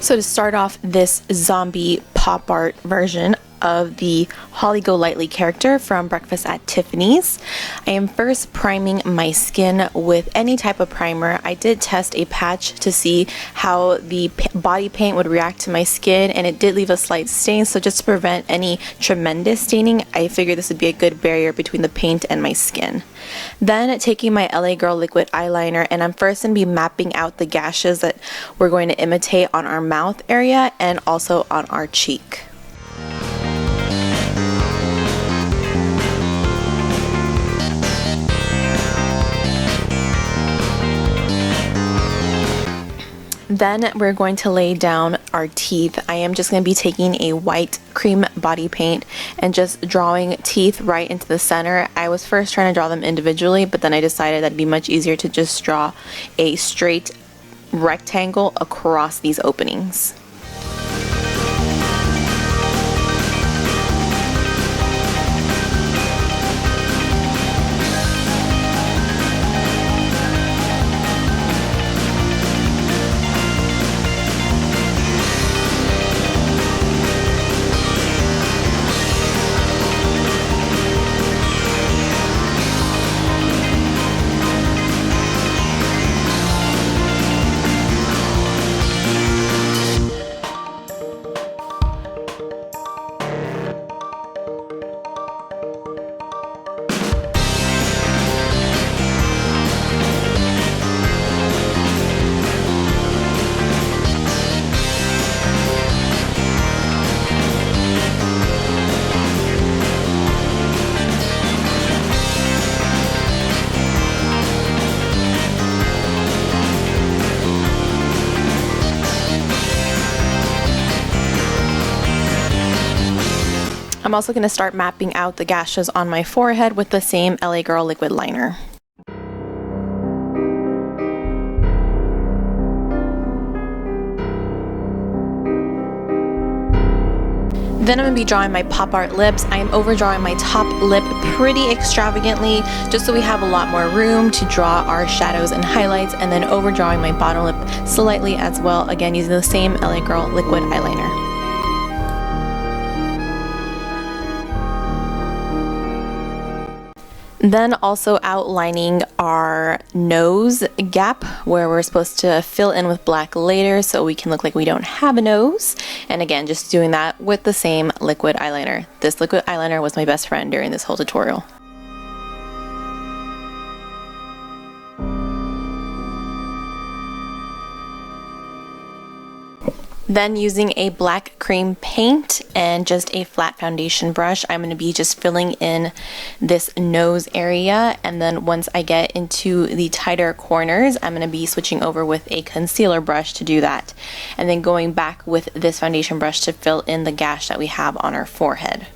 So to start off this zombie pop art version of the Holly Golightly character from Breakfast at Tiffany's, I am first priming my skin with any type of primer. I did test a patch to see how the body paint would react to my skin, and it did leave a slight stain, so just to prevent any tremendous staining, I figured this would be a good barrier between the paint and my skin. Then taking my LA Girl liquid eyeliner, and I'm first going to be mapping out the gashes that we're going to imitate on our mouth area and also on our cheek. Then we're going to lay down our teeth. I am just going to be taking a white cream body paint and just drawing teeth right into the center. I was first trying to draw them individually, but then I decided that'd be much easier to just draw a straight rectangle across these openings. I'm also going to start mapping out the gashes on my forehead with the same LA Girl liquid liner. Then I'm going to be drawing my pop art lips. I am overdrawing my top lip pretty extravagantly just so we have a lot more room to draw our shadows and highlights, and then overdrawing my bottom lip slightly as well, again using the same LA Girl liquid eyeliner. Then also outlining our nose gap where we're supposed to fill in with black later so we can look like we don't have a nose. And again, just doing that with the same liquid eyeliner. This liquid eyeliner was my best friend during this whole tutorial. Then using a black cream paint and just a flat foundation brush, I'm going to be just filling in this nose area, and then once I get into the tighter corners, I'm going to be switching over with a concealer brush to do that, and then going back with this foundation brush to fill in the gash that we have on our forehead.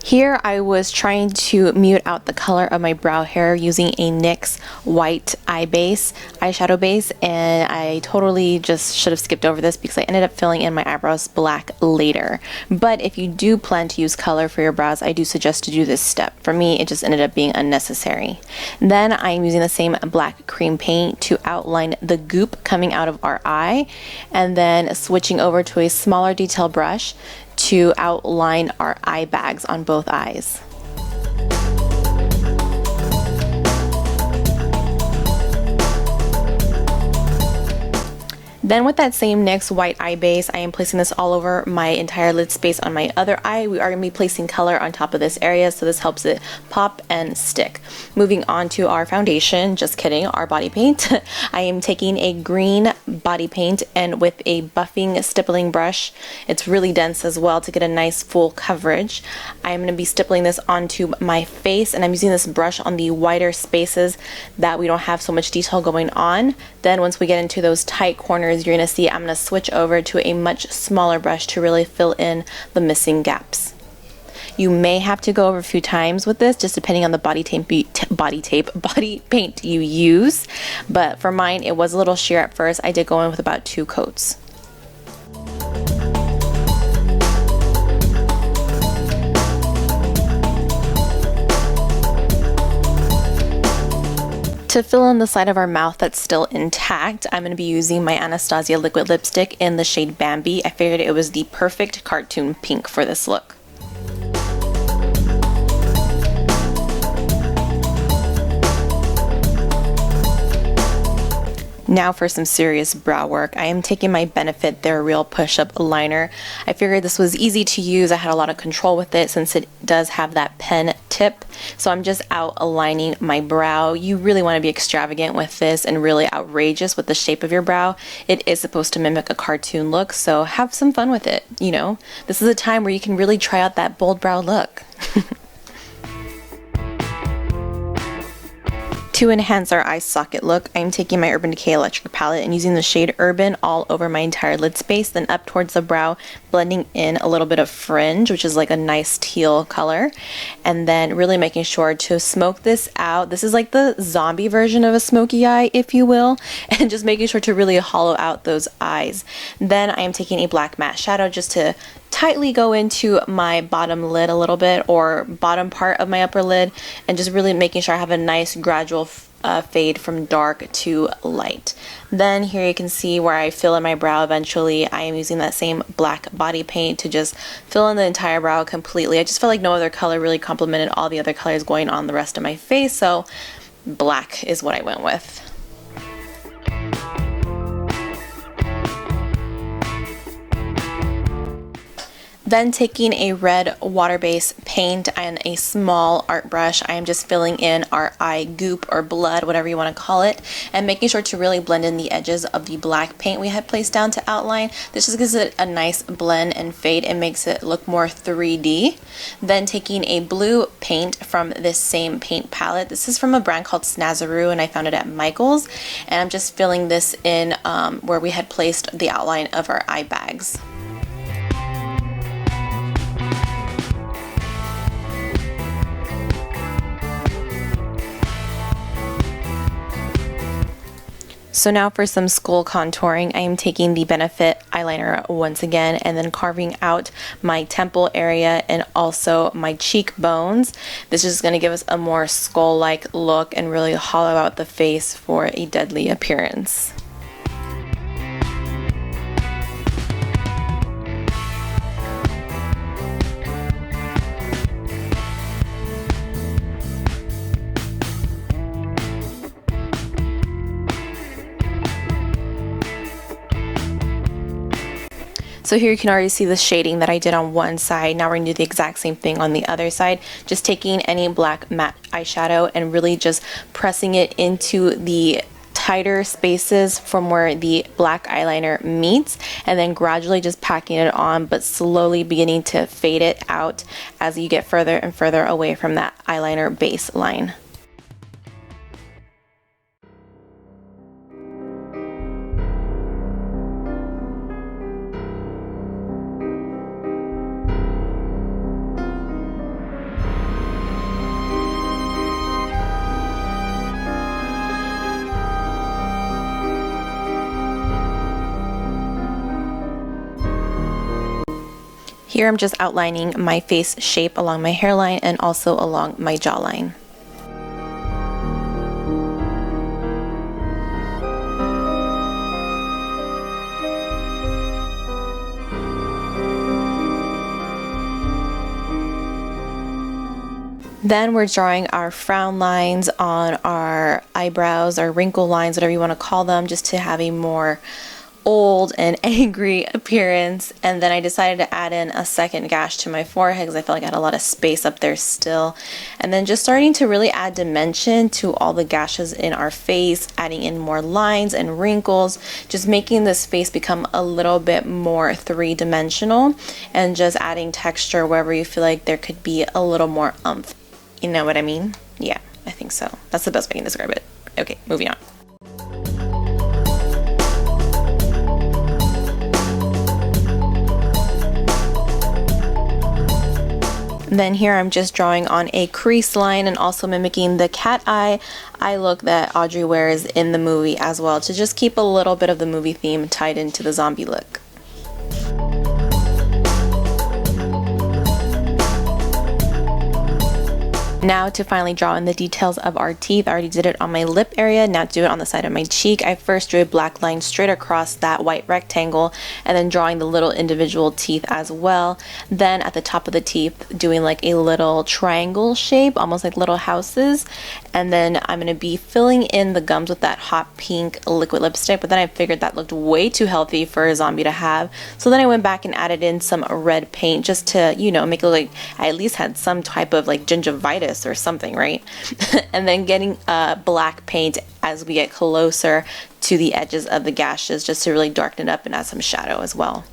Here I was trying to mute out the color of my brow hair using a NYX white eyeshadow base, and I totally just should have skipped over this because I ended up filling in my eyebrows black later. But if you do plan to use color for your brows, I do suggest to do this step. For me, it just ended up being unnecessary. Then I'm using the same black cream paint to outline the goop coming out of our eye, and then switching over to a smaller detail brush to outline our eye bags on both eyes. Then with that same NYX white eye base, I am placing this all over my entire lid space on my other eye. We are going to be placing color on top of this area, so this helps it pop and stick. Moving on to our foundation, just kidding, our body paint. I am taking a green body paint, and with a buffing stippling brush, it's really dense as well to get a nice full coverage. I'm going to be stippling this onto my face, and I'm using this brush on the wider spaces that we don't have so much detail going on. Then once we get into those tight corners, you're going to see I'm going to switch over to a much smaller brush to really fill in the missing gaps. You may have to go over a few times with this, just depending on the body paint you use. But for mine, it was a little sheer at first. I did go in with about 2 coats. To fill in the side of our mouth that's still intact, I'm going to be using my Anastasia liquid lipstick in the shade Bambi. I figured it was the perfect cartoon pink for this look. Now for some serious brow work. I am taking my Benefit They're Real Push-Up Liner. I figured this was easy to use. I had a lot of control with it since it does have that pen tip. So I'm just out aligning my brow. You really want to be extravagant with this and really outrageous with the shape of your brow. It is supposed to mimic a cartoon look, so have some fun with it, you know. This is a time where you can really try out that bold brow look. To enhance our eye socket look, I'm taking my Urban Decay Electric palette and using the shade Urban all over my entire lid space, then up towards the brow, blending in a little bit of fringe, which is like a nice teal color, and then really making sure to smoke this out. This is like the zombie version of a smoky eye, if you will, and just making sure to really hollow out those eyes. Then I am taking a black matte shadow just to tightly go into my bottom lid a little bit, or bottom part of my upper lid, and just really making sure I have a nice gradual fade from dark to light. Then here you can see where I fill in my brow eventually. I am using that same black body paint to just fill in the entire brow completely. I just felt like no other color really complemented all the other colors going on the rest of my face, so black is what I went with. Then taking a red water-based paint and a small art brush, I am just filling in our eye goop or blood, whatever you want to call it, and making sure to really blend in the edges of the black paint we had placed down to outline. This just gives it a nice blend and fade and makes it look more 3D. Then taking a blue paint from this same paint palette. This is from a brand called Snazaroo, and I found it at Michael's, and I'm just filling this in where we had placed the outline of our eye bags. So now for some skull contouring, I am taking the Benefit eyeliner once again and then carving out my temple area and also my cheekbones. This is going to give us a more skull-like look and really hollow out the face for a deadly appearance. So here you can already see the shading that I did on one side. Now we're going to do the exact same thing on the other side. Just taking any black matte eyeshadow and really just pressing it into the tighter spaces from where the black eyeliner meets, and then gradually just packing it on, but slowly beginning to fade it out as you get further and further away from that eyeliner base line. Here I'm just outlining my face shape along my hairline and also along my jawline. Then we're drawing our frown lines on our eyebrows, our wrinkle lines, whatever you want to call them, just to have a more old and angry appearance. And then I decided to add in a second gash to my forehead because I felt like I had a lot of space up there still. And then just starting to really add dimension to all the gashes in our face, adding in more lines and wrinkles, just making this face become a little bit more three-dimensional and just adding texture wherever you feel like there could be a little more oomph. You know what I mean? Yeah, I think so. That's the best way I can describe it. Okay, moving on. Then here I'm just drawing on a crease line and also mimicking the cat eye look that Audrey wears in the movie as well, to just keep a little bit of the movie theme tied into the zombie look. Now to finally draw in the details of our teeth. I already did it on my lip area, now do it on the side of my cheek. I first drew a black line straight across that white rectangle and then drawing the little individual teeth as well. Then at the top of the teeth doing like a little triangle shape, almost like little houses. And then I'm going to be filling in the gums with that hot pink liquid lipstick, but then I figured that looked way too healthy for a zombie to have. So then I went back and added in some red paint just to, you know, make it look like I at least had some type of like gingivitis or something, right? And then getting black paint as we get closer to the edges of the gashes just to really darken it up and add some shadow as well.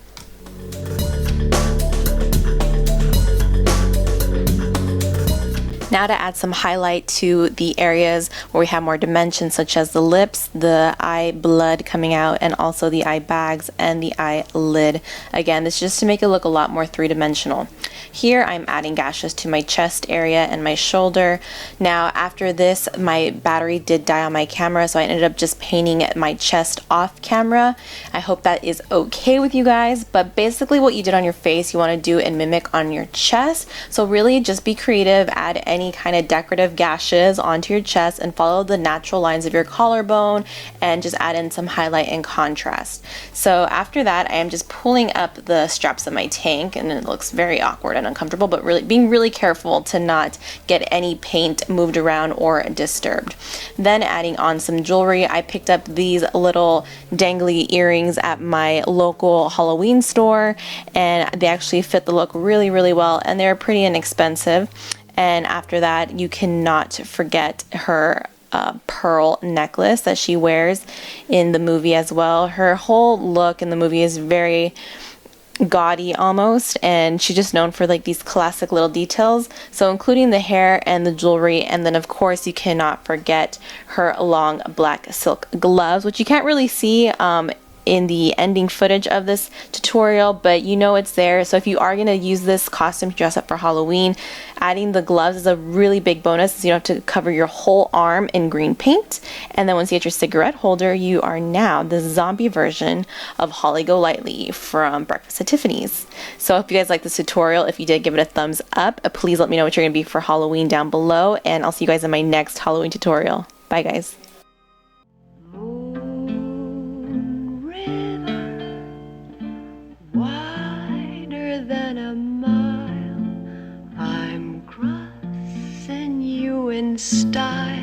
Now to add some highlight to the areas where we have more dimensions, such as the lips, the eye blood coming out, and also the eye bags and the eyelid. Again, this is just to make it look a lot more three-dimensional. Here I'm adding gashes to my chest area and my shoulder. Now after this, my battery did die on my camera, so I ended up just painting my chest off camera. I hope that is okay with you guys, but basically what you did on your face, you want to do and mimic on your chest. So really just be creative, add any kind of decorative gashes onto your chest and follow the natural lines of your collarbone and just add in some highlight and contrast. So after that, I am just pulling up the straps of my tank, and it looks very awkward and uncomfortable, but really being really careful to not get any paint moved around or disturbed. Then adding on some jewelry, I picked up these little dangly earrings at my local Halloween store, and they actually fit the look really, really well, and they're pretty inexpensive. And after that, you cannot forget her pearl necklace that she wears in the movie as well. Her whole look in the movie is very gaudy almost, and she's just known for like these classic little details, so including the hair and the jewelry. And then of course you cannot forget her long black silk gloves, which you can't really see in the ending footage of this tutorial, but you know it's there. So if you are going to use this costume to dress up for Halloween, adding the gloves is a really big bonus, so you don't have to cover your whole arm in green paint. And then once you get your cigarette holder, you are now the zombie version of Holly Golightly from Breakfast at Tiffany's. So if you guys like this tutorial, if you did, give it a thumbs up. Please let me know what you're going to be for Halloween down below, and I'll see you guys in my next Halloween tutorial. Bye guys. Than a mile, I'm crossing you in style.